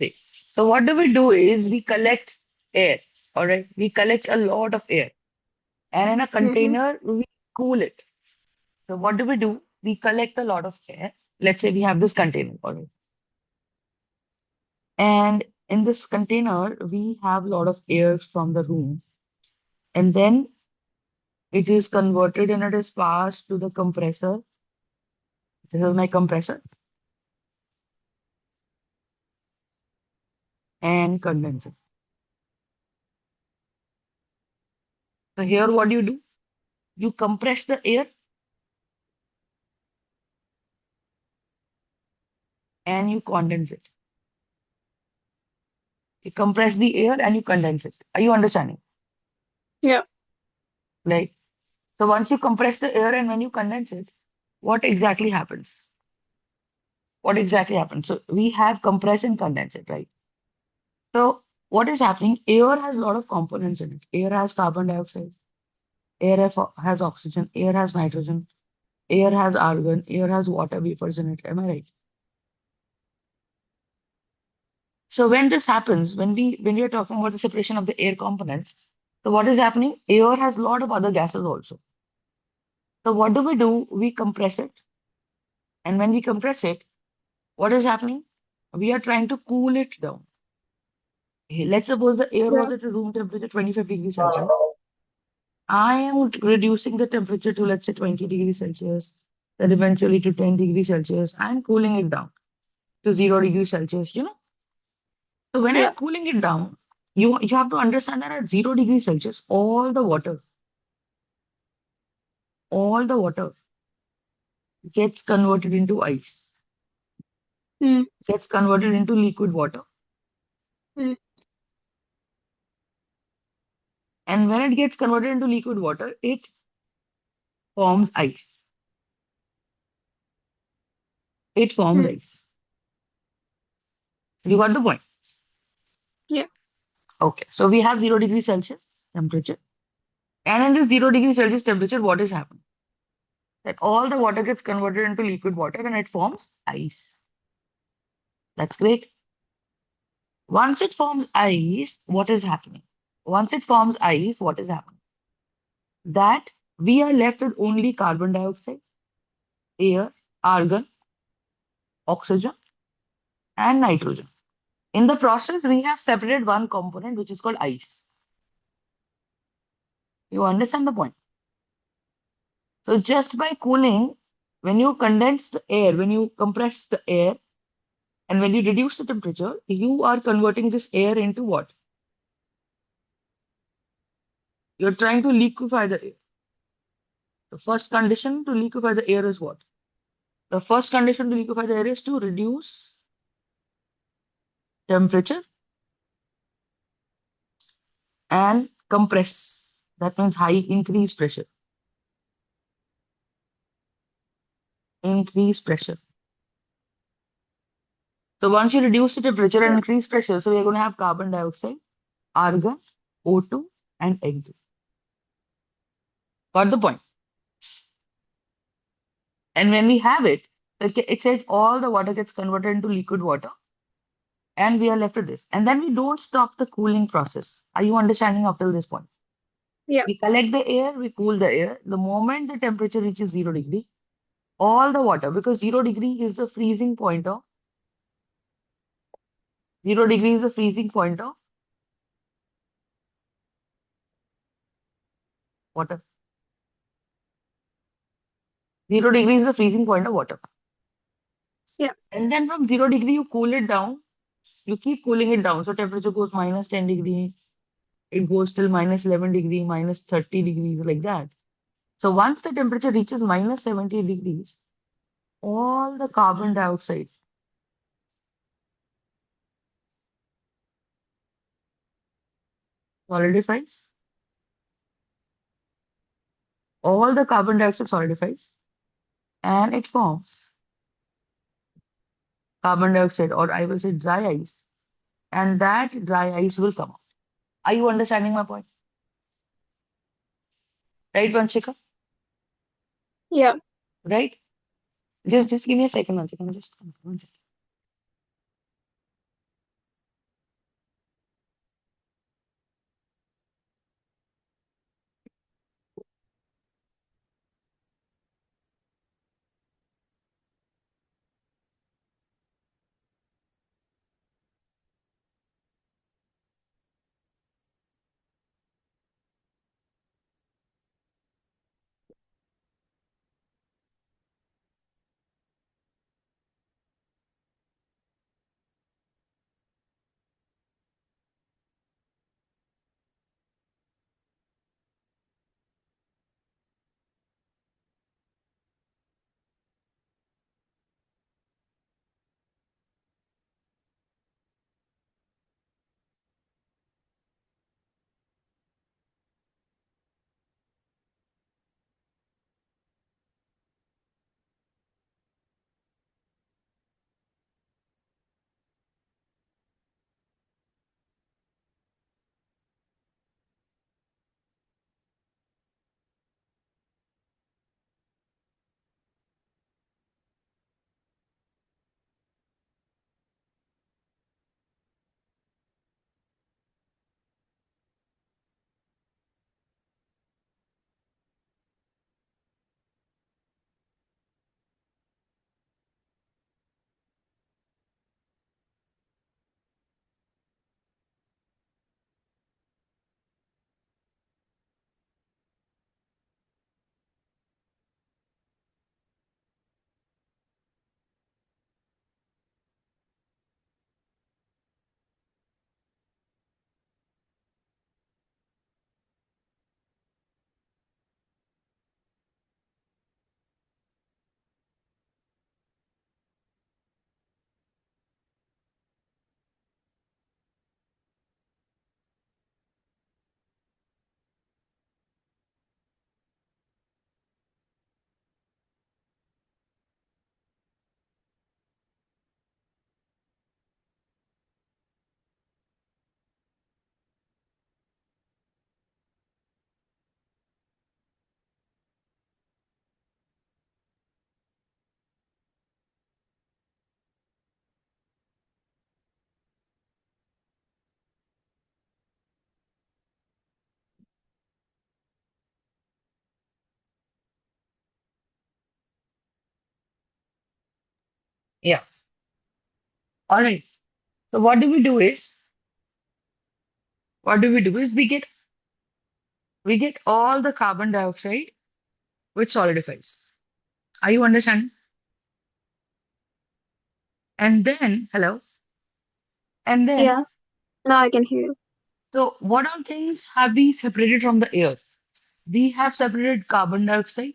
See. So what do we do is we collect air. All right. We collect a lot of air. And in a Mm-hmm. container, we cool it. So what do we do? We collect a lot of air. Let's say we have this container. All right. And in this container, we have a lot of air from the room. And then it is converted and it is passed to the compressor. This is my compressor and condenser. So here, what do? You compress the air and you condense it. You compress the air and you condense it. Are you understanding? Yeah. Like, so once you compress the air and when you condense it, what exactly happens? What exactly happens? So we have compress and condense it, right? So what is happening? Air has a lot of components in it. Air has carbon dioxide, has oxygen, air has nitrogen, air has argon, air has water vapors in it. Am I right? So when this happens, when we are talking about the separation of the air components, so what is happening? Air has a lot of other gases also. So what do? We compress it. And when we compress it, what is happening? We are trying to cool it down. Okay, let's suppose the air Yeah. was at a room temperature 25 degrees Celsius. I am reducing the temperature to, let's say, 20 degrees Celsius, then eventually to 10 degrees Celsius. I'm cooling it down to 0 degrees Celsius, you know. So when Yeah. I'm cooling it down, you have to understand that at 0 degrees Celsius, all the water gets converted into ice, Mm. gets converted into liquid water. Mm. And when it gets converted into liquid water, it forms ice. It forms Mm. ice. You got the point? Yeah. Okay. So we have 0 degrees Celsius temperature. And in this 0 degrees Celsius temperature, what is happening? That all the water gets converted into liquid water and it forms ice. That's great. Once it forms ice, what is happening? Once it forms ice, what is happening? That we are left with only carbon dioxide, air, argon, oxygen, and nitrogen. In the process, we have separated one component which is called ice. You understand the point? So just by cooling, when you condense the air, when you compress the air, and when you reduce the temperature, you are converting this air into what? You're trying to liquefy the air. The first condition to liquefy the air is what? The first condition to liquefy the air is to reduce temperature and compress. That means increase pressure. Increase pressure. So once you reduce the temperature and Yeah. increase pressure, so we're going to have carbon dioxide, argon, O2, and N2. Got the point? And when we have it, it says all the water gets converted into liquid water, and we are left with this. And then we don't stop the cooling process. Are you understanding up till this point? Yeah. We collect the air, we cool the air. The moment the temperature reaches 0 degree, all the water, because 0 degree is the freezing point of 0 degree is the freezing point of water. 0 degree is the freezing point of water. Yeah. And then from 0 degree, you cool it down. You keep cooling it down. So temperature goes minus 10 degree. It goes till minus 11 degree, minus 30 degrees, like that. So once the temperature reaches minus 70 degrees, all the carbon dioxide solidifies. All the carbon dioxide solidifies and it forms carbon dioxide, or I will say dry ice. And that dry ice will come out. Are you understanding my point? Right, Vanshika? Yeah. Right? Just give me a second, Vanshika. Just one second. All right. So what do we do is we get all the carbon dioxide which solidifies. Are you understanding? And then, hello, and then, Yeah. Now I can hear you. so what all things have we separated from the air? We have separated carbon dioxide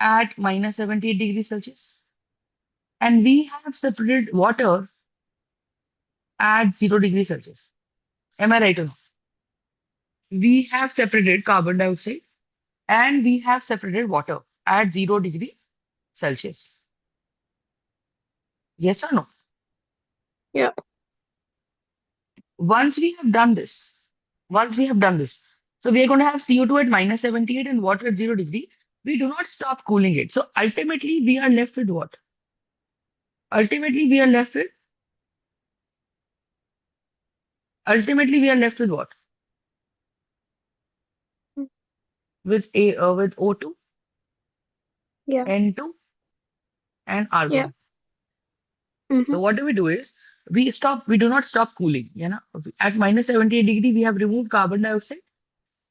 at minus 78 degrees Celsius, and we have separated water at 0 degrees Celsius. Am I right or no? We have separated carbon dioxide and we have separated water at 0 degree Celsius. Yes or no? Yeah. Once we have done this, once we have done this, so we are going to have CO2 at minus 78 and water at 0 degree. We do not stop cooling it. So ultimately, we are left with what? Ultimately, we are left with ultimately we are left with what? Mm, With O2, yeah. N2, and Yeah. argon. Mm-hmm. So what do we do is we do not stop cooling. At minus 78 degree, we have removed carbon dioxide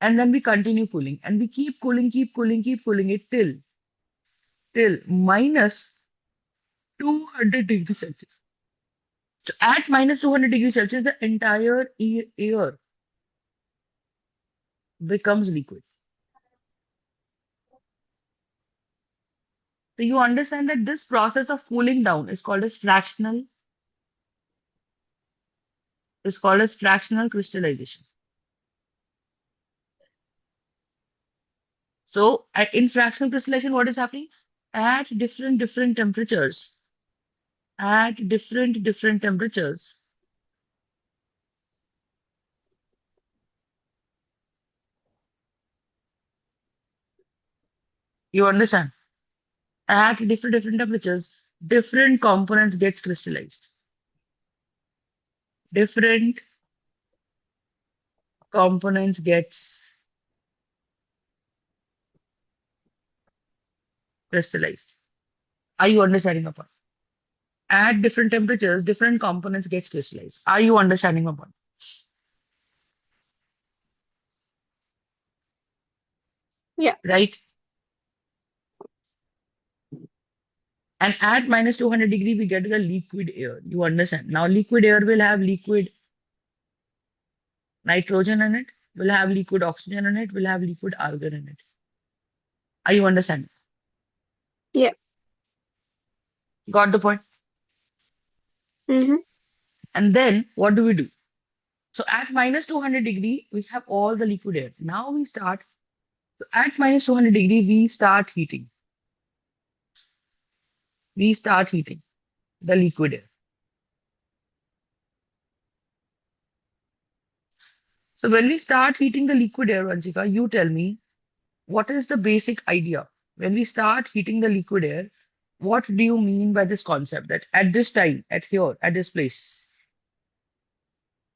and then we continue cooling and we keep cooling it till minus 200 degrees Celsius. So at minus 200 degrees Celsius, the entire air becomes liquid. So you understand that this process of cooling down is called as fractional crystallization. So in fractional crystallization, what is happening? At different temperatures, at different temperatures, you understand? At different temperatures, different components gets crystallized. Different components gets crystallized. Are you understanding my point? At different temperatures, different components gets crystallized. Are you understanding my point? Yeah. Right? And at minus 200 degree, we get the liquid air. You understand? Now, liquid air will have liquid nitrogen in it, will have liquid oxygen in it, will have liquid argon in it. Are you understanding? Yeah. Got the point? Mm-hmm. And then what do we do? So at minus 200 degree, we have all the liquid air. Now we start, so at minus 200 degree, we start heating. We start heating the liquid air. So when we start heating the liquid air, Vanshika, you tell me what is the basic idea? When we start heating the liquid air, what do you mean by this concept that at this time, at here, at this place,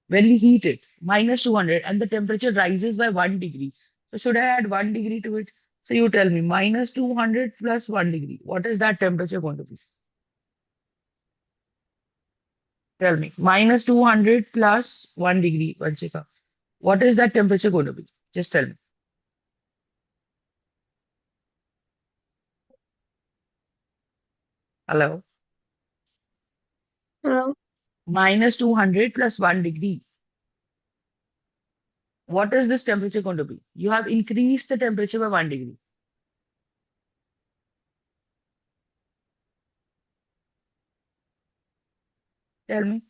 when we heat it, minus 200, and the temperature rises by 1 degree. So should I add 1 degree to it? So you tell me, minus 200 plus 1 degree. What is that temperature going to be? Tell me, minus 200 plus 1 degree, Vanshika. What is that temperature going to be? Just tell me. Hello? Hello. Minus 200 plus 1 degree. What is this temperature going to be? You have increased the temperature by 1 degree. Tell me.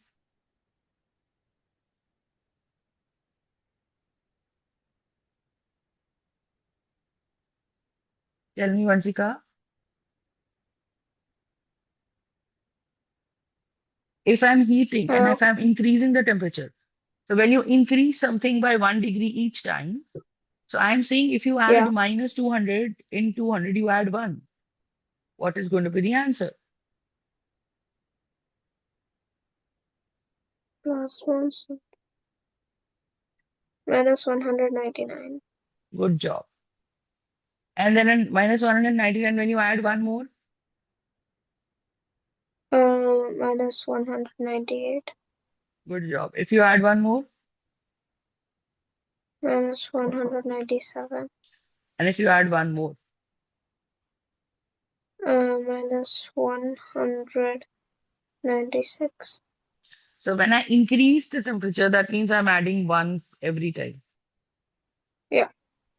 Tell me, Vanshika. If I'm heating and Hello. if I'm increasing the temperature, so when you increase something by 1 degree each time, so I'm saying if you add Yeah. minus 200 in 200, you add 1. What is going to be the answer? Plus one. Minus 199. Good job. And then in minus 199, when you add one more, Minus 198. Good job. If you add one more, Minus 197. and if you add one more, Minus 196. so when I increase the temperature, that means I'm adding one every time. Yeah.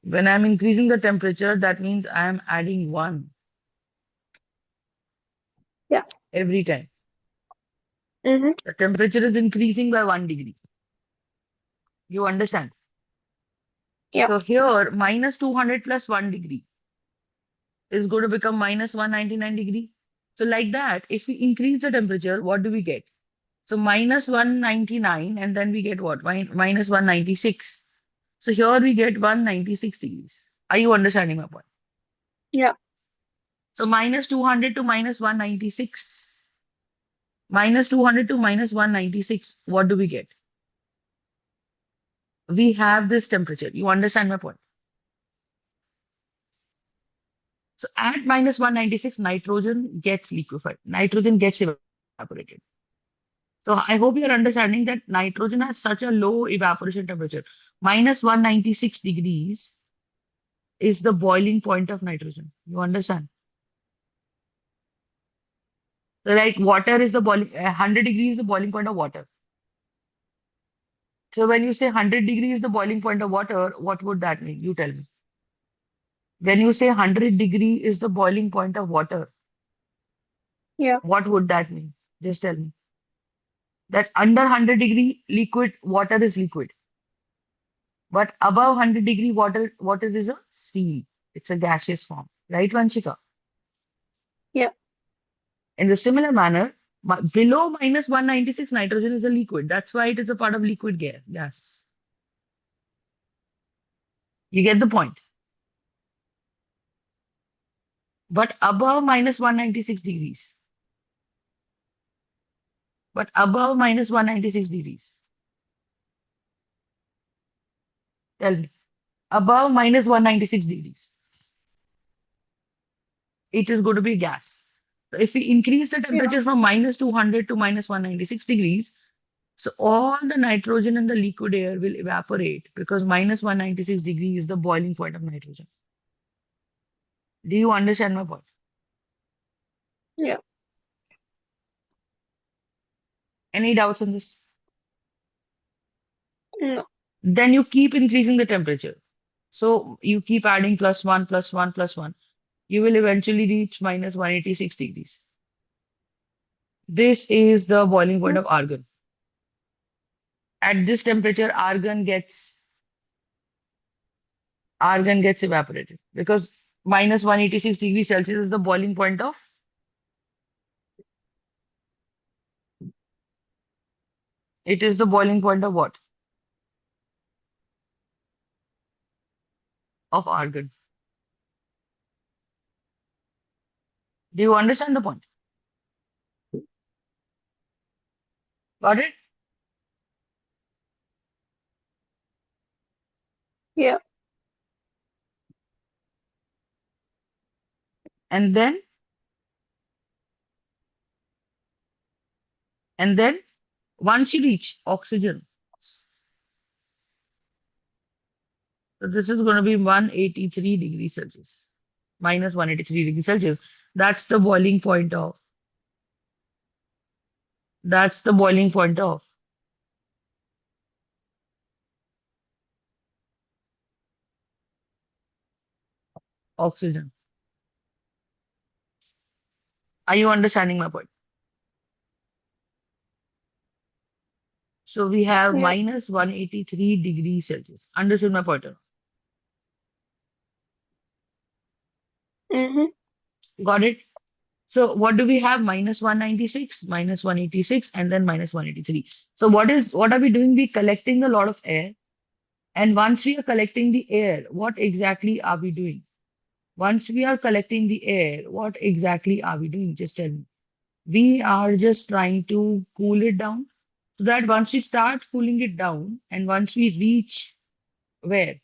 When I'm increasing the temperature, that means I'm adding one Yeah. every time. Mm-hmm. The temperature is increasing by 1 degree. You understand? Yeah. So here, minus 200 plus 1 degree is going to become minus 199 degree. So like that, if we increase the temperature, what do we get? So minus 199, and then we get what? Minus 196. So here we get 196 degrees. Are you understanding my point? Yeah. So minus 200 to minus 196. Minus 200 to minus 196. What do we get? We have this temperature. You understand my point? So at minus 196, nitrogen gets liquefied. Nitrogen gets evaporated. So I hope you're understanding that nitrogen has such a low evaporation temperature. Minus 196 degrees is the boiling point of nitrogen. You understand? So like water is the boiling, 100 degrees is the boiling point of water. So when you say 100 degrees is the boiling point of water, what would that mean? You tell me. When you say 100 degree is the boiling point of water, Yeah. what would that mean? Just tell me. That under 100 degree liquid, water is liquid. But above 100 degree water is a seal. It's a gaseous form. Right, Vanshika? Yeah. In the similar manner, below minus 196, nitrogen is a liquid. That's why it is a part of liquid gas. You get the point. But above minus 196 degrees. But above minus 196 degrees. Tell me. Above minus 196 degrees. It is going to be gas. So if we increase the Yeah. temperature from minus 200 to minus 196 degrees, so all the nitrogen in the liquid air will evaporate because minus 196 degree is the boiling point of nitrogen. Do you understand my point? Yeah. Any doubts on this? No. Then you keep increasing the temperature. So you keep adding plus one, plus one, plus one. You will eventually reach minus 186 degrees. This is the boiling point Mm. of argon. At this temperature, argon gets evaporated because minus 186 degrees Celsius is the boiling point of it is the boiling point of what? Of argon. Do you understand the point? Got it? Yeah. And then and then once you reach oxygen, so this is going to be 183 degrees Celsius, minus 183 degrees Celsius. That's the boiling point of that's the boiling point of oxygen. Are you understanding my point? So we have Yeah. minus 183 degrees Celsius. Understood my point? Mm-hmm. Got it? So what do we have? Minus 196, minus 186, and then minus 183. So what are we doing? We collecting a lot of air. And once we are collecting the air, what exactly are we doing? Once we are collecting the air, what exactly are we doing? Just tell me. We are just trying to cool it down so that once we start cooling it down and once we reach where?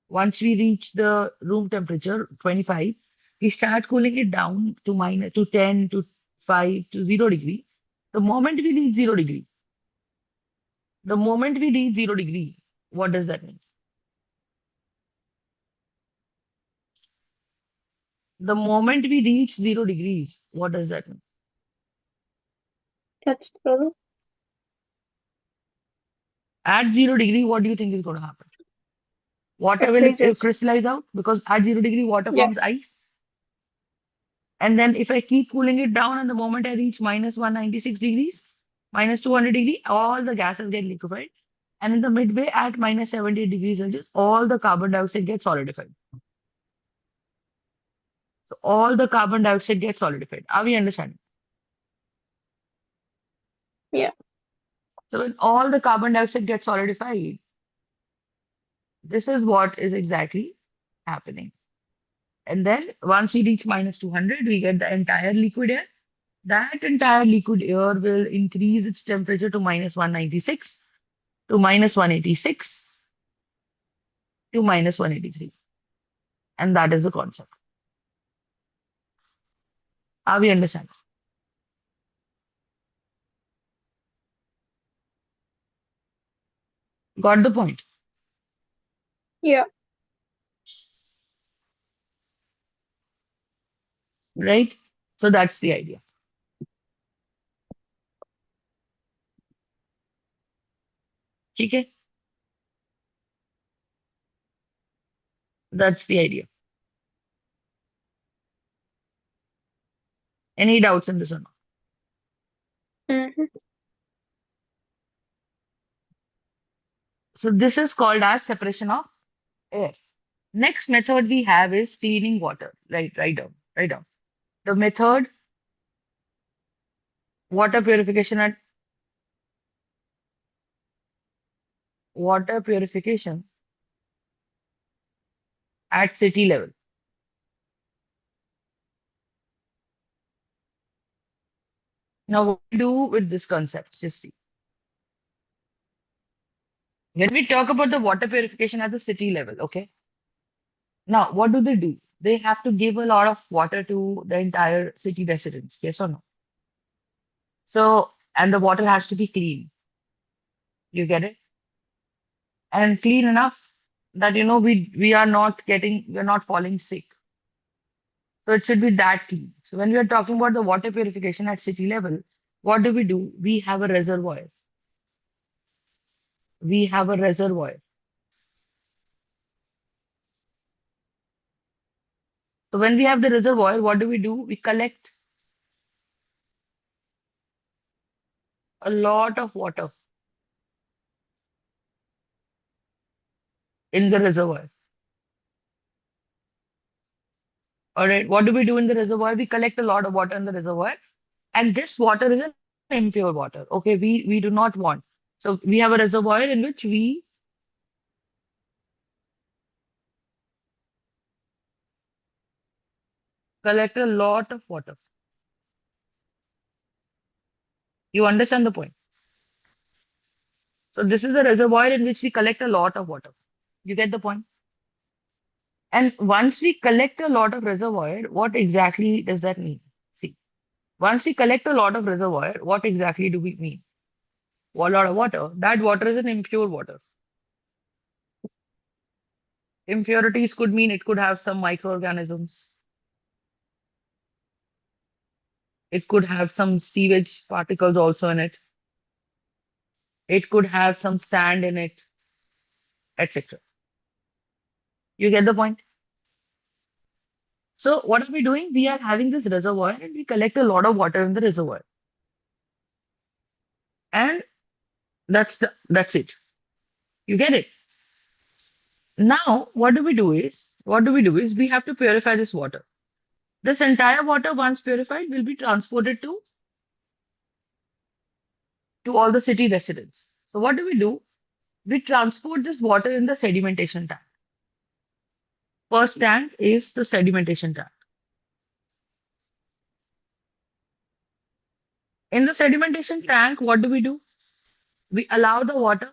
Once we reach the room temperature, 25, we start cooling it down to minus to 10 to 5 to 0 degree, the moment we reach 0 degree, the moment we reach 0 degree, what does that mean? The moment we reach 0 degrees, what does that mean? That's frozen. At 0 degree, what do you think is going to happen? Water It will freezes. crystallize out because at 0 degree, water Yeah. forms ice. And then if I keep cooling it down and the moment I reach minus 196 degrees, minus 200 degree, all the gases get liquefied. And in the midway at minus 78 degrees Celsius, all the carbon dioxide gets solidified. So all the carbon dioxide gets solidified. Are we understanding? Yeah. So when all the carbon dioxide gets solidified, this is what is exactly happening. And then once we reach minus 200, we get the entire liquid air. That entire liquid air will increase its temperature to minus 196, to minus 186, to minus 183. And that is the concept. Are we understanding? Got the point, Yeah. right? So that's the idea. Okay? That's the idea. Any doubts in this or not? Mm-hmm. So this is called as separation of air. Next method we have is cleaning water. Right, write down, write down. The method water purification at water purification at city level. Now, what do we do with this concept? Just see. When we talk about the water purification at the city level, okay? Now, what do? They have to give a lot of water to the entire city residents, yes or no? So, and the water has to be clean. You get it? And clean enough that we're not falling sick. So it should be that clean. So when we are talking about the water purification at city level, what do? We have a reservoir. We have a reservoir. So when we have the reservoir, what do? We collect a lot of water in the reservoir. All right. What do we do in the reservoir? We collect a lot of water in the reservoir, and this water is an impure water. Okay, we do not want. So we have a reservoir in which we collect a lot of water. You understand the point? So this is the reservoir in which we collect a lot of water. You get the point? And once we collect a lot of reservoir, what exactly does that mean? See, once we collect a lot of reservoir, what exactly do we mean? A lot of water. That water is an impure water. Impurities could mean it could have some microorganisms. It could have some sewage particles also in it. It could have some sand in it, etc. You get the point? So what are we doing? We are having this reservoir and we collect a lot of water in the reservoir. And that's it. You get it? Now, what do we do is we have to purify this water. This entire water, once purified, will be transported to all the city residents. So what do? We transport this water in the sedimentation tank. First tank is the sedimentation tank. In the sedimentation tank, what do? We allow the water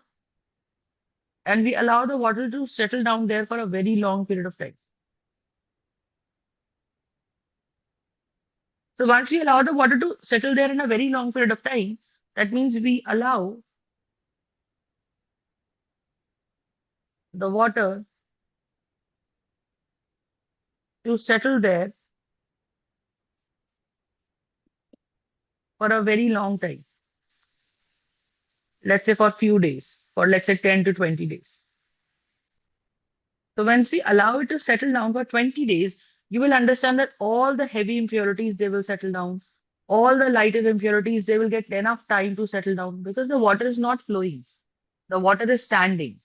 and we allow the water to settle down there for a very long period of time. So once we allow the water to settle there in a very long period of time, that means we allow the water to settle there for a very long time. Let's say for a few days, for let's say 10 to 20 days. So once we allow it to settle down for 20 days, you will understand that all the heavy impurities, they will settle down. All the lighter impurities, they will get enough time to settle down because the water is not flowing. The water is standing.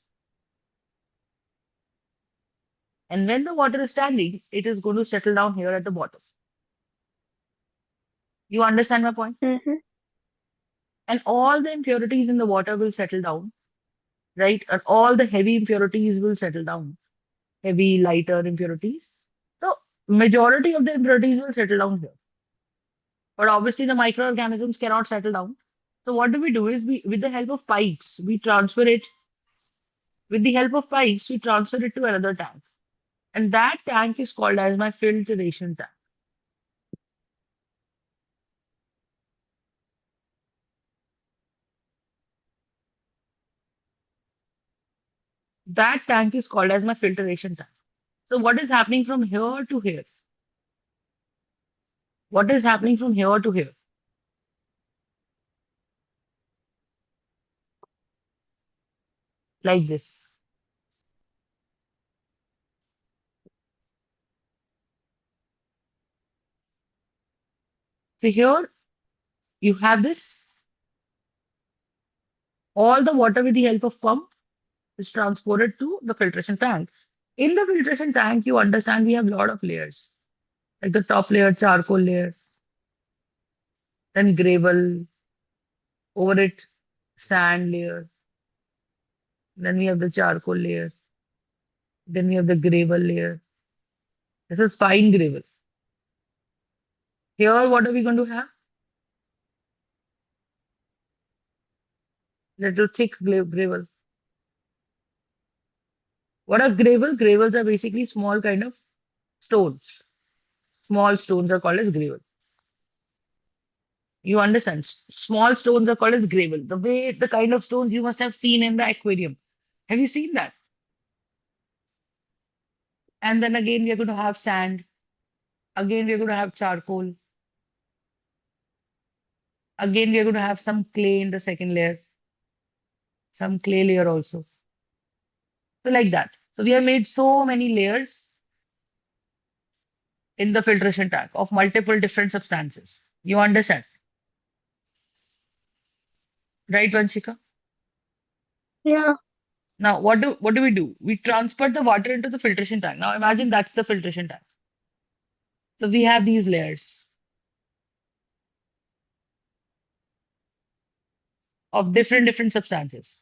And when the water is standing, it is going to settle down here at the bottom. You understand my point? Mm-hmm. And all the impurities in the water will settle down, right? And all the heavy impurities will settle down. Heavy, lighter impurities. So majority of the impurities will settle down here. But obviously the microorganisms cannot settle down. So what do we do is we, with the help of pipes, we transfer it, with the help of pipes, we transfer it to another tank. And that tank is called as my filtration tank. That tank is called as my filtration tank. So what is happening from here to here? What is happening from here to here? Like this. So here you have this, all the water with the help of pump is transported to the filtration tank. In the filtration tank, you understand we have a lot of layers, like the top layer, charcoal layer, then gravel, over it, sand layer, then we have the charcoal layer, then we have the gravel layer. This is fine gravel. Here, what are we going to have? Little thick gravel. What are gravel? Gravels are basically small kind of stones. Small stones are called as gravel. You understand? Small stones are called as gravel. The way, the kind of stones you must have seen in the aquarium. Have you seen that? And then again, we are going to have sand. Again, we are going to have charcoal. Again, we are going to have some clay in the second layer, some clay layer also. So like that. So we have made so many layers in the filtration tank of multiple different substances. You understand? Right, Vanshika? Yeah. Now, what do we do? We transfer the water into the filtration tank. Now imagine that's the filtration tank. So we have these layers of different substances.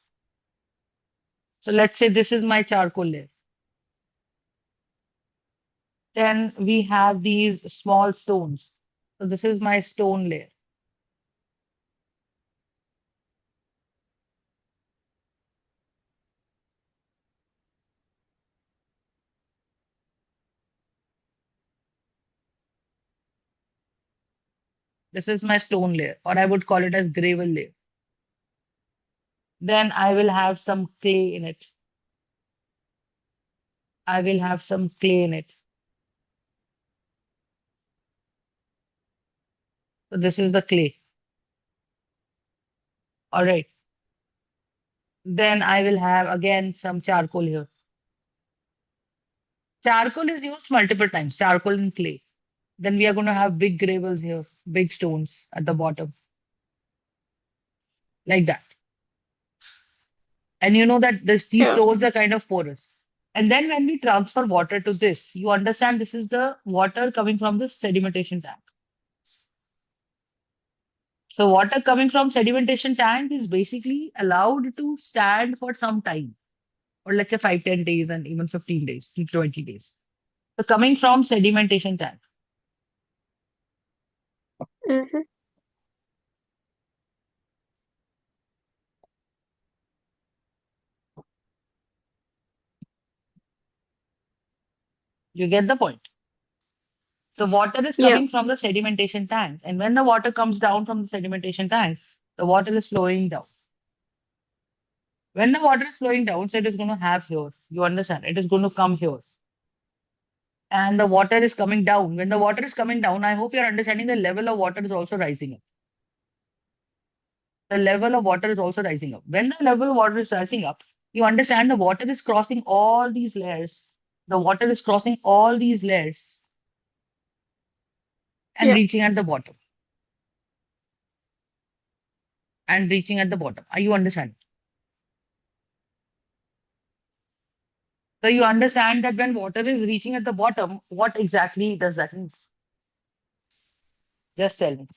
So let's say this is my charcoal layer. Then we have these small stones. So this is my stone layer. This is my stone layer, or I would call it as gravel layer. Then I will have some clay in it. I will have some clay in it. So this is the clay. All right. Then I will have again some charcoal here. Charcoal is used multiple times, charcoal and clay. Then we are going to have big gravels here, big stones at the bottom, like that. And you know that these Yeah. stones are kind of porous. And then when we transfer water to this, you understand this is the water coming from the sedimentation tank. So water coming from sedimentation tank is basically allowed to stand for some time, or let's say 5, 10 days and even 15 days to 20 days. So coming from sedimentation tank, Mm-hmm. you get the point. So water is Yeah. coming from the sedimentation tank. And when the water comes down from the sedimentation tank, the water is flowing down. When the water is flowing down, so it is going to have here. You understand? It is going to come here. And the water is coming down. When the water is coming down, I hope you're understanding the level of water is also rising up. The level of water is also rising up. When the level of water is rising up, you understand the water is crossing all these layers. The water is crossing all these layers and Yeah. reaching at the bottom. And reaching at the bottom. Are you understanding? So you understand that when water is reaching at the bottom, what exactly does that mean? Just tell me.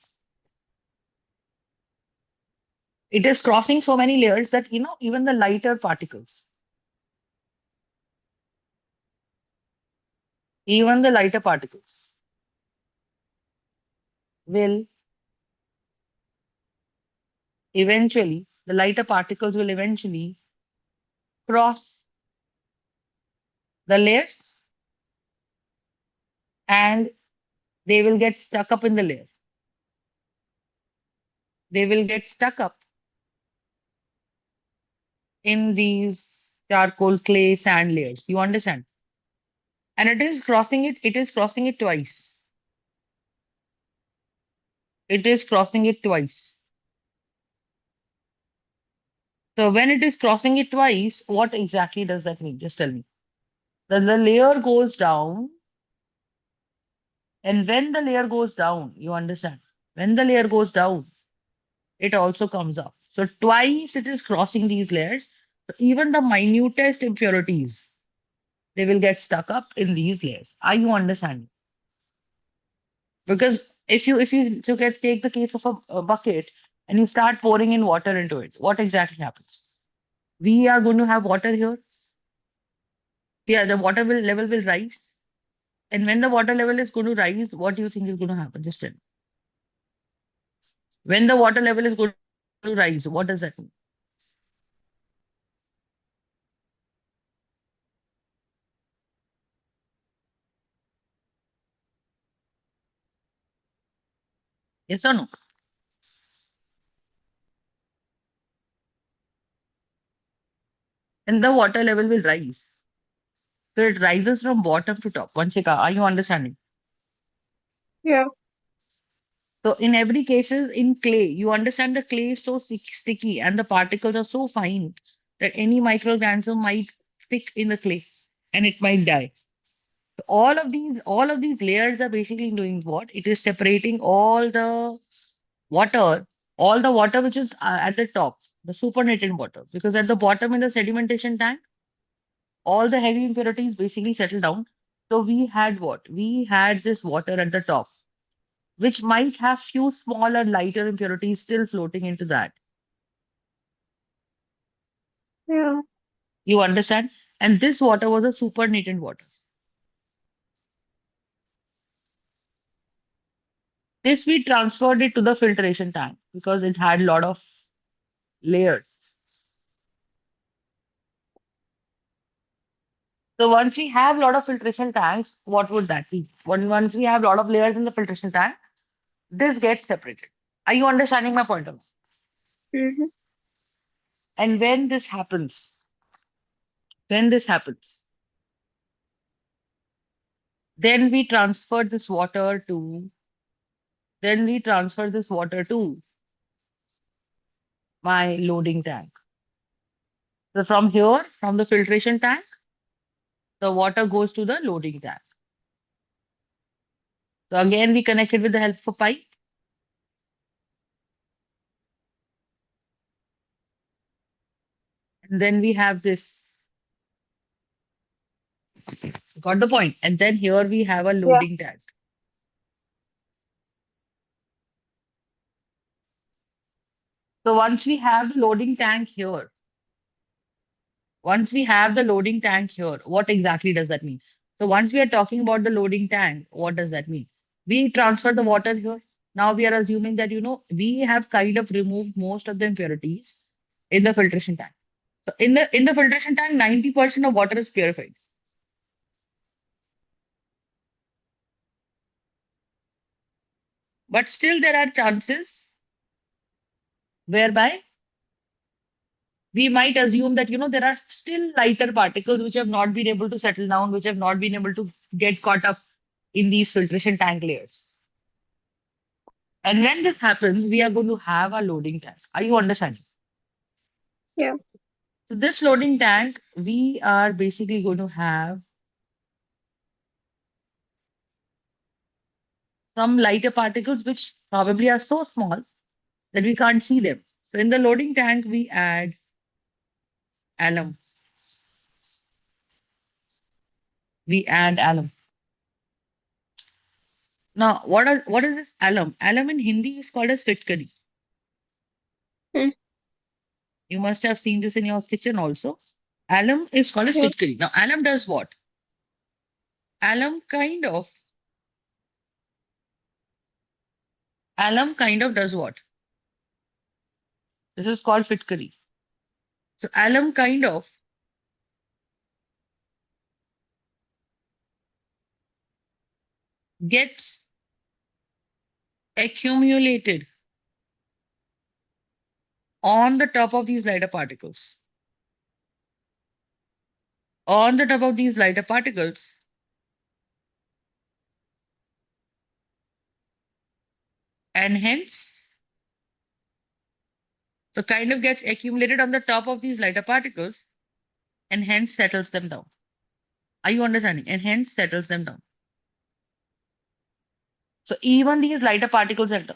It is crossing so many layers that, even the lighter particles, even the lighter particles will the lighter particles will eventually cross the layers and they will get stuck up in the layer. They will get stuck up in these charcoal, clay, sand layers. You understand? And it is crossing it twice. It is crossing it twice. So when it is crossing it twice, what exactly does that mean? Just tell me. The layer goes down, and when the layer goes down, you understand? When the layer goes down, it also comes up. So twice it is crossing these layers. So even the minutest impurities, they will get stuck up in these layers. Are you understanding? Because if you take the case of a bucket and you start pouring in water into it, what exactly happens? We are going to have water here. Yeah, the level will rise. And when the water level is going to rise, what do you think is going to happen? Just tell me. When the water level is going to rise, what does that mean? Yes or no? And the water level will rise. So it rises from bottom to top. Vanchika, are you understanding? Yeah. So in every cases in clay, you understand the clay is so sticky and the particles are so fine that any microorganism might stick in the clay and it might die. So all of these layers are basically doing what? It is separating water, all the water which is at the top, the supernatant water, because at the bottom in the sedimentation tank, all the heavy impurities basically settle down. So we had what? We had this water at the top, which might have few smaller, lighter impurities still floating into that. Yeah. You understand? And this water was a supernatant water. This we transferred it to the filtration tank because it had a lot of layers. So once we have a lot of filtration tanks, what would that be? Once we have a lot of layers in the filtration tank, this gets separated. Are you understanding my point of view? Mm-hmm. And when this happens, then we transfer this water to, then we transfer this water to my loading tank. So from here, from the filtration tank, the water goes to the loading tank. So again, we connect it with the help of a pipe. And then we have this. Got the point? And then here we have a Yeah. loading tank. So once we have the loading tank here, what exactly does that mean? So once we are talking about the loading tank, what does that mean? We transfer the water here. Now we are assuming that, we have kind of removed most of the impurities in the filtration tank. So in the filtration tank, 90% of water is purified. But still, there are chances whereby we might assume that, there are still lighter particles which have not been able to settle down, which have not been able to get caught up in these filtration tank layers. And when this happens, we are going to have a loading tank. Are you understanding? Yeah. So this loading tank, we are basically going to have some lighter particles which probably are so small that we can't see them. So in the loading tank, we add alum. We add alum. Now, what is this alum? Alum in Hindi is called as fitkari. Mm. You must have seen this in your kitchen also. Alum is called as Yeah. fitkari. Now, alum does what? Alum kind of does what? This is called fitkari. So alum kind of gets accumulated on the top of these lighter particles. On the top of these lighter particles, and hence, so kind of gets accumulated on the top of these lighter particles and hence settles them down. Are you understanding? And hence settles them down. So even these lighter particles enter.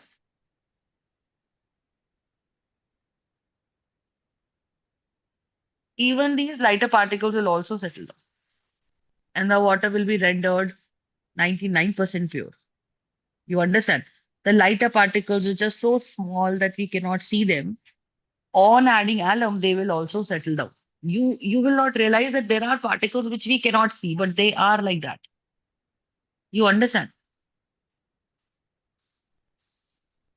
Even these lighter particles will also settle down. And the water will be rendered 99% pure. You understand? The lighter particles, which are so small that we cannot see them, on adding alum, they will also settle down. You will not realize that there are particles which we cannot see, but they are like that. You understand?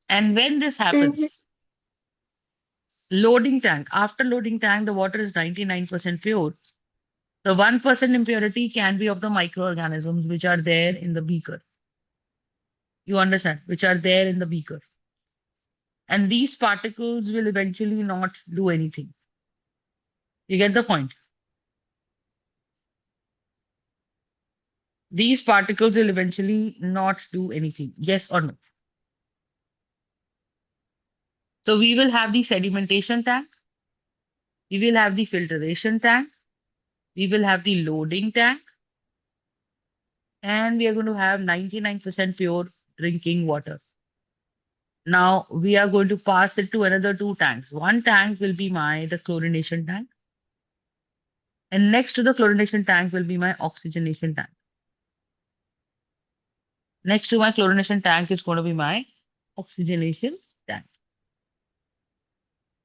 And when this Mm-hmm. happens, loading tank, after loading tank, the water is 99% pure. The 1% impurity can be of the microorganisms which are there in the beaker. You understand? Which are there in the beaker. And these particles will eventually not do anything. You get the point? These particles will eventually not do anything. Yes or no? So we will have the sedimentation tank, we will have the filtration tank, we will have the loading tank, and we are going to have 99% pure drinking water. Now we are going to pass it to another two tanks. One tank will be the chlorination tank, and next to the chlorination tank will be my oxygenation tank. Next to my chlorination tank is going to be my oxygenation tank.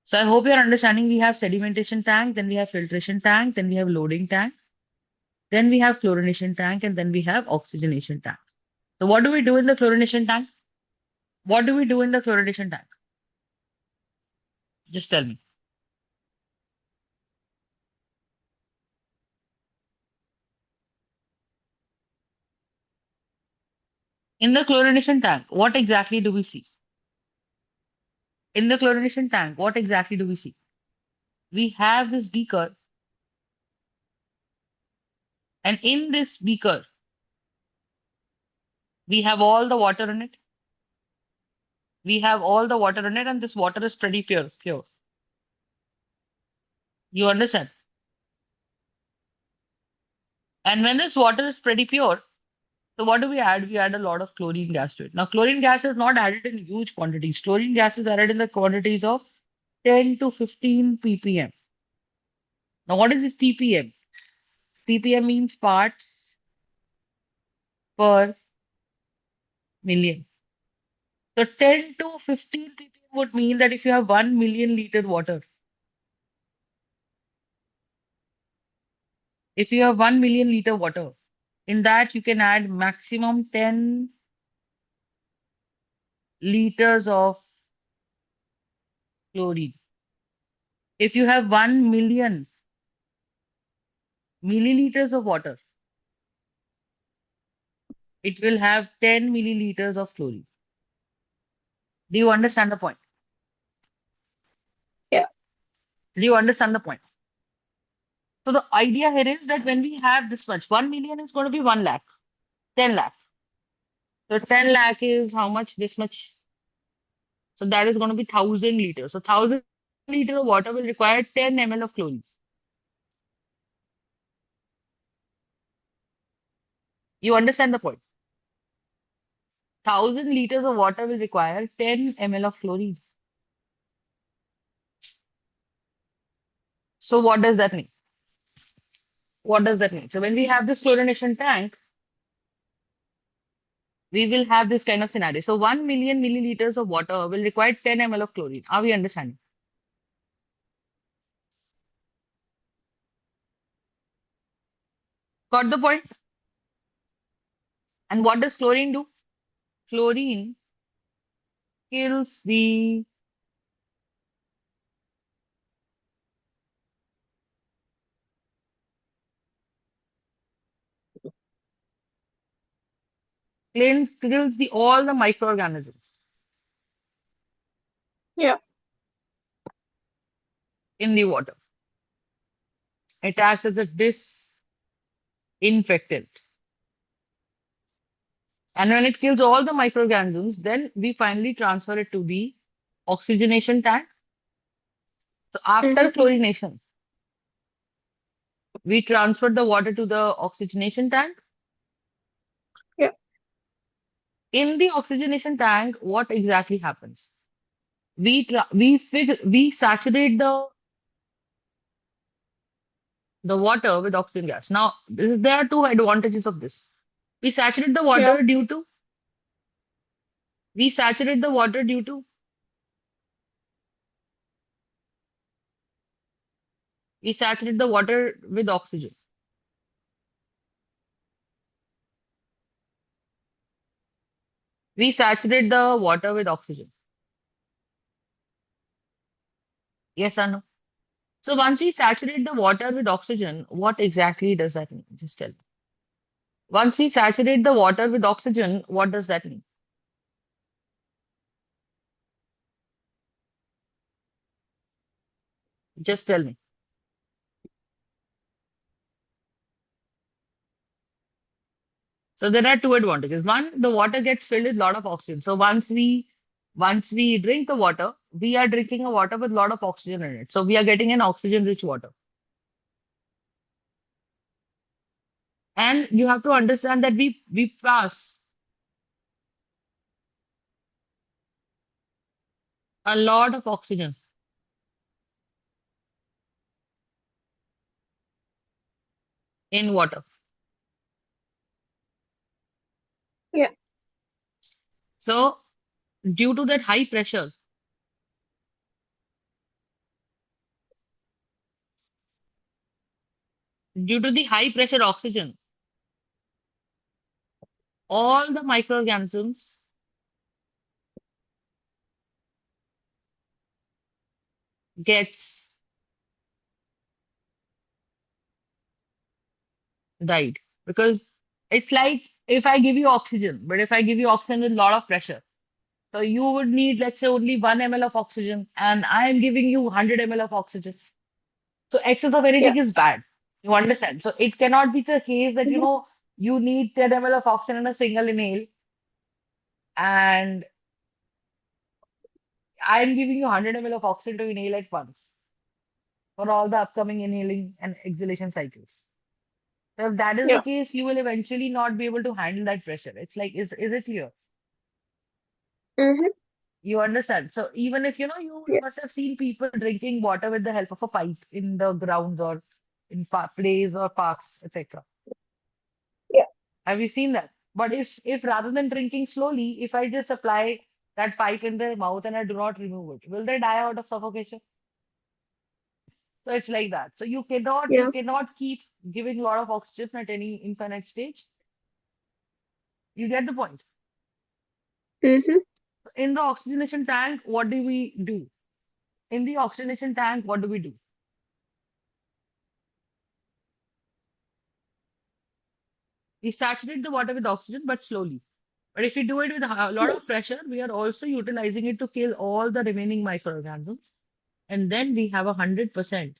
So I hope you're understanding. We have sedimentation tank, then we have filtration tank, then we have loading tank, then we have chlorination tank, and then we have oxygenation tank. So what do we do in the chlorination tank? What do we do in the chlorination tank? Just tell me. In the chlorination tank, what exactly do we see? In the chlorination tank, what exactly do we see? We have this beaker, and in this beaker, we have all the water in it. We have all the water in it, and this water is pretty pure. You understand? And when this water is pretty pure, so what do we add? We add a lot of chlorine gas to it. Now, chlorine gas is not added in huge quantities. Chlorine gas is added in the quantities of 10 to 15 ppm. Now, what is this ppm? ppm means parts per million. So 10 to 15 ppm would mean that if you have 1 million liter water, if you have 1 million liter water, in that you can add maximum 10 liters of chlorine. If you have 1 million milliliters of water, it will have 10 milliliters of chlorine. Do you understand the point? Yeah. Do you understand the point? So the idea here is that when we have this much, 1 million is going to be 1 lakh, 10 lakh. So 10 lakh is how much? This much. So that is going to be 1000 liters. So 1000 liters of water will require 10 ml of chlorine. You understand the point? 1000 liters of water will require 10 ml of chlorine. So what does that mean? What does that mean? So when we have this chlorination tank, we will have this kind of scenario. So 1 million milliliters of water will require 10 ml of chlorine. Are we understanding? Got the point? And what does chlorine do? Chlorine kills the kills the all the microorganisms Yeah. in the water. It acts as a disinfectant. And when it kills all the microorganisms, then we finally transfer it to the oxygenation tank. So after Mm-hmm. chlorination, we transfer the water to the oxygenation tank. Yeah. In the oxygenation tank, what exactly happens? We saturate the water with oxygen gas. Now, there are two advantages of this. We saturate the Yeah. water due to we saturate the water due to we saturate the water with oxygen. We saturate the water with oxygen. Yes or no? So once we saturate the water with oxygen, what exactly does that mean? Just tell me. Once we saturate the water with oxygen, what does that mean? Just tell me. So there are two advantages. One, the water gets filled with a lot of oxygen. So once we drink the water, we are drinking a water with a lot of oxygen in it. So we are getting an oxygen-rich water. And you have to understand that we pass a lot of oxygen in water. Yeah. So due to that high pressure, due to the high pressure oxygen, all the microorganisms gets died because it's like if I give you oxygen, but if I give you oxygen with a lot of pressure, so you would need, let's say, only 1 ml of oxygen, and I am giving you 100 ml of oxygen. So excess of Yeah. anything is bad. You understand? So it cannot be the case that, Mm-hmm. you need 10 ml of oxygen in a single inhale, and I'm giving you 100 ml of oxygen to inhale at once for all the upcoming inhaling and exhalation cycles. So if that is the Yeah. case, you will eventually not be able to handle that pressure. It's like, is it clear? Mm-hmm. You understand? So even if you Yeah. must have seen people drinking water with the help of a pipe in the grounds or in plays or parks, etc. Yeah. Have you seen that? But if rather than drinking slowly, if I just apply that pipe in their mouth and I do not remove it, will they die out of suffocation? So it's like that. So you Yeah. cannot keep giving a lot of oxygen at any infinite stage. You get the point. Mm-hmm. In the oxygenation tank, what do we do? In the oxygenation tank, what do we do? We saturate the water with oxygen, but slowly. But if we do it with a lot of Yes. pressure, we are also utilizing it to kill all the remaining microorganisms. And then we have 100%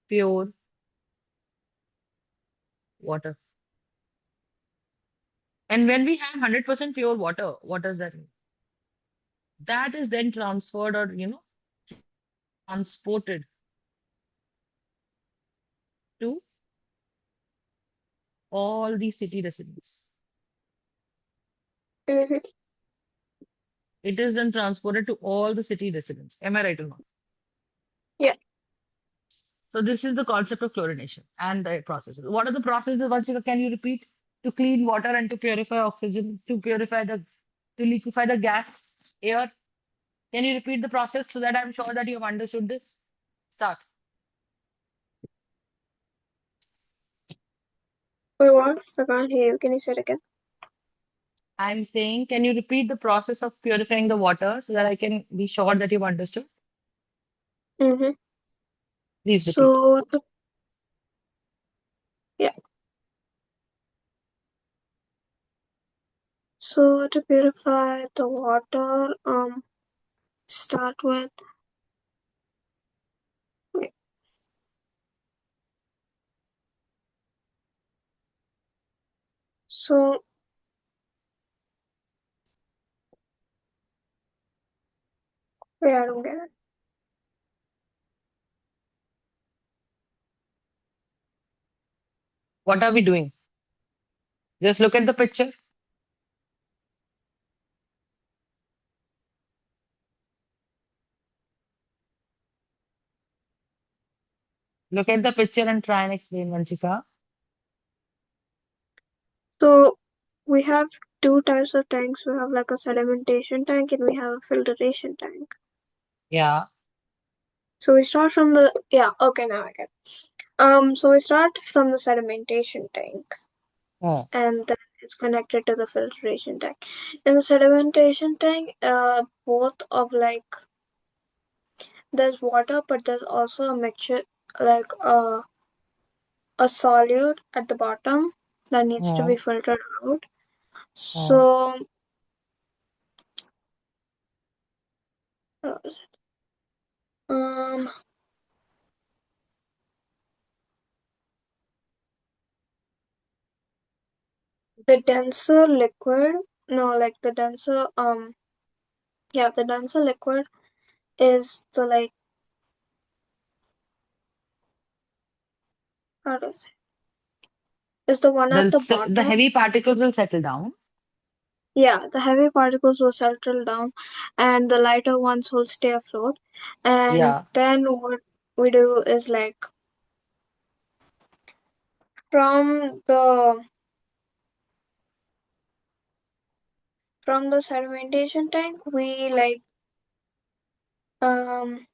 pure water. And when we have 100% pure water, what does that mean? That is then transferred or, transported to all the city residents. Mm-hmm. It is then transported to all the city residents. Am I right or not? Yeah. So this is the concept of chlorination and the processes. What are the processes? Once you can you repeat to clean water and to purify oxygen, to liquefy the gas, air? Can you repeat the process so that I'm sure that you have understood this? Start. Wait, what? I can't hear you. Can you say it again? I'm saying, can you repeat the process of purifying the water so that I can be sure that you've understood? Mm-hmm. Please repeat. So, yeah. So to purify the water, start with, wait, so wait, I don't get it. What are we doing? Just look at the picture. Look at the picture and try and explain, Vanchika. So we have two types of tanks. We have like a sedimentation tank and we have a filtration tank. Yeah. So we start from the, yeah, okay, now I get it. So we start from the sedimentation tank Hmm. and then it's connected to the filtration tank. In the sedimentation tank, both of like, there's water, but there's also a mixture, like a solute at the bottom that needs to be Hmm. filtered out. Hmm. So, um, the denser liquid, no, like the denser, yeah, the denser liquid is the like, how to say, is the one at the The bottom. heavy particles will settle down. Yeah, the heavy particles will settle down, and the lighter ones will stay afloat. And Yeah. then what we do is like from the from the sedimentation tank, um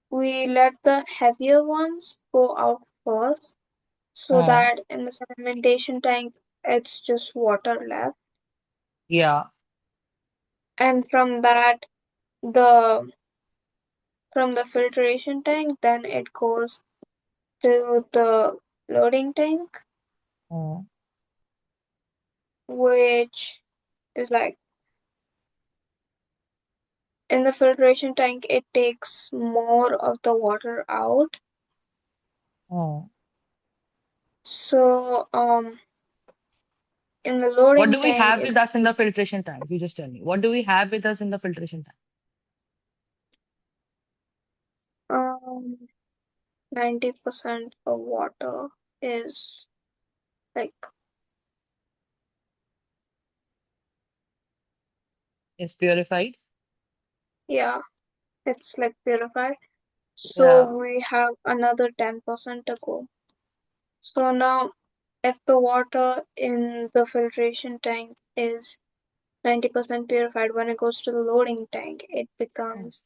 we let the heavier ones go out first, so Hmm. that in the sedimentation tank it's just water left, Yeah. and from that the from the filtration tank then it goes to the loading tank, Hmm. which is like in the filtration tank it takes more of the water out. Hmm. So in the What loading do we tank have is with us in the filtration tank? You just tell me. What do we have with us in the filtration tank? um 90% of water is like, It's purified. yeah, it's like purified. So Yeah. we have another 10% to go. So now if the water in the filtration tank is 90% purified, when it goes to the loading tank, it Hmm. becomes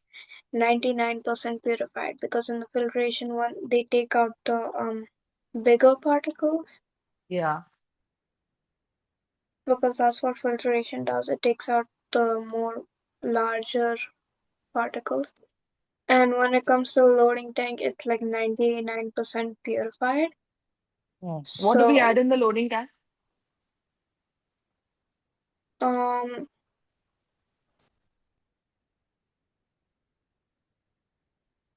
99% purified, because in the filtration one they take out the bigger particles, Yeah. because that's what filtration does. It takes out the more larger particles. And when it comes to the loading tank, it's like 99% purified. What do we add So in the loading tank? um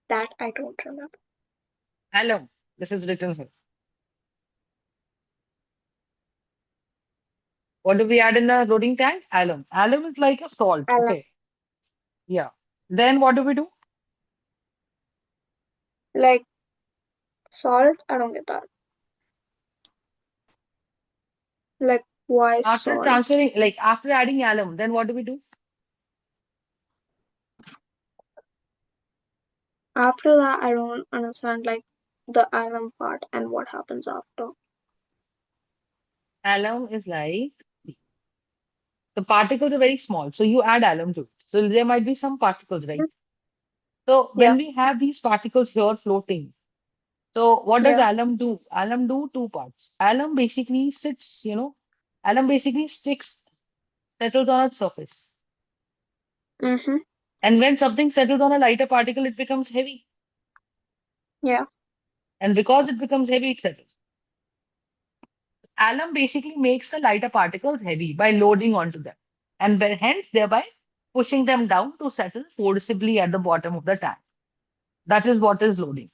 that I don't remember. Alum. This is written here. What do we add in the loading tank? Alum. Alum is like a salt. I like Okay. Yeah. Then what do we do? like salt. I don't get that. Like why After salt? transferring, like after adding alum, then what do we do? After that, I don't understand like the alum part and what happens after. Alum is like the particles are very small. So you add alum to it. So there might be some particles, right? So when Yeah, we have these particles here floating, so what does yeah. alum do? Alum do two parts. Alum basically sits, alum basically sticks, settles on its surface. Mm-hmm. And when something settles on a lighter particle, it becomes heavy. Yeah. And because it becomes heavy, it settles. Alum basically makes the lighter particles heavy by loading onto them, and hence thereby pushing them down to settle forcibly at the bottom of the tank. That is what is loading.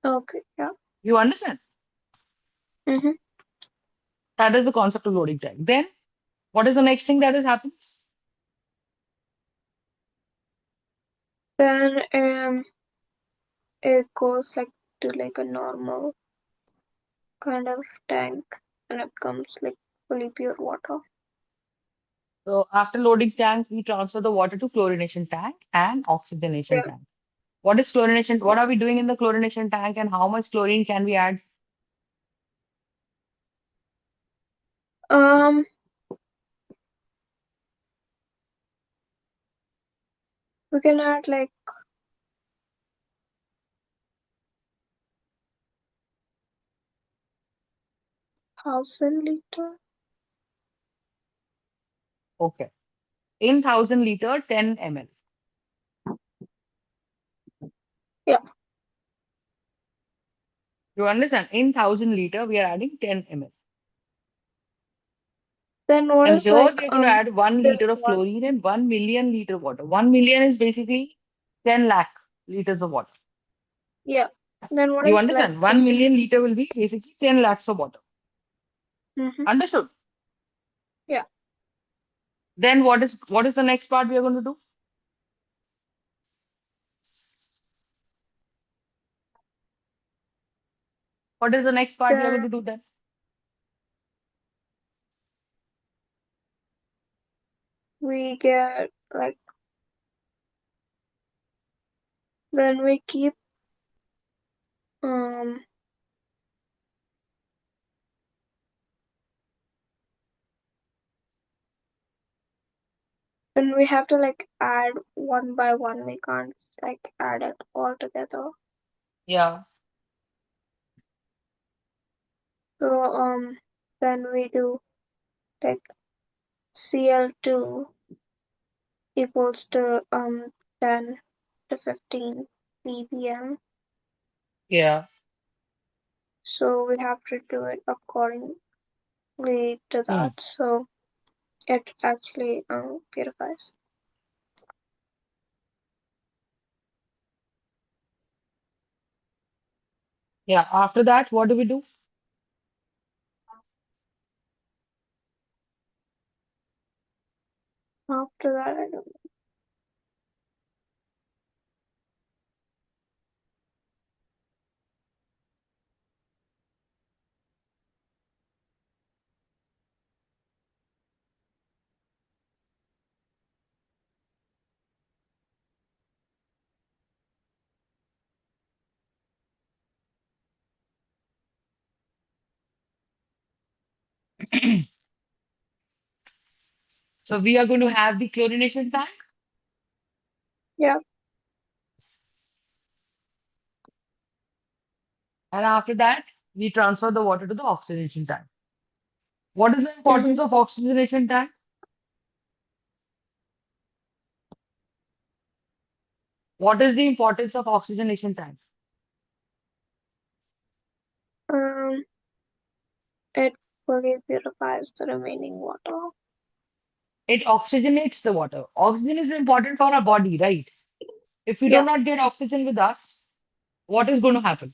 Okay. Yeah. You understand? Mm-hmm. That is the concept of loading tank. Then what is the next thing that is happens? Then it goes like to like a normal kind of tank and it comes like fully pure water. So after loading tank, we transfer the water to chlorination tank and oxygenation Yeah. tank. What is chlorination? Yeah. What are we doing in the chlorination tank and how much chlorine can we add? Um, we can add like 1,000 liter. Okay. In 1000 liter, 10 ml. Yeah. You understand? In 1000 liter, we are adding 10 ml. Then what And is here we are like going to add 1 this liter of one? chlorine and 1 million liter water. 1 million is basically 10 lakh liters of water. Yeah. Then what You is like understand? 1 this one? million liter will be basically 10 lakhs of water. Mm-hmm. Understood? Yeah. Then what is the next part we are going to do? What is the next part we are Then going to do then? we get like then we keep um then we have to like add one by one. We can't like add it all together. Yeah. So then we do like Cl2 equals to 10 to 15 ppm. Yeah. So we have to do it accordingly to Hmm. that. So it actually purifies. Yeah. After that, what do we do? After that, I don't So we are going to have the chlorination tank. Yeah. And after that, we transfer the water to the oxygenation tank. What is the Mm-hmm. importance of oxygenation tank? What is the importance of oxygenation tank? It fully purifies the remaining water. It oxygenates the water. Oxygen is important for our body, right? If we do Yeah, not get oxygen with us, what is going to happen?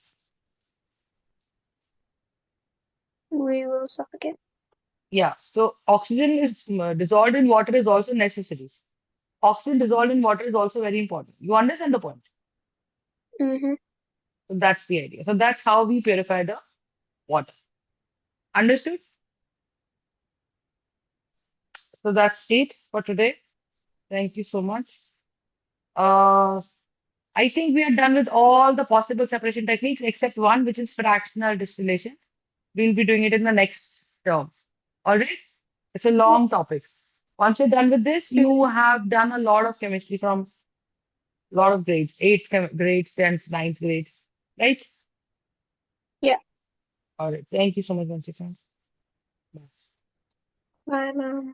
we will suffocate. Yeah, so oxygen is dissolved in water is also necessary. Oxygen dissolved in water is also very important. You understand the point? Mm-hmm. So that's the idea. So that's how we purify the water. Understood? So that's it for today. Thank you so much. Uh, I think we are done with all the possible separation techniques except one, which is fractional distillation. We'll be doing it in the next term. All right? It's a Yeah. long topic. Once you're done with this, Mm-hmm. you have done a lot of chemistry from a lot of grades, grades, 10th, ninth grades, right? Yeah. All right. Thank you so much, Vanshika. Bye. Bye, ma'am.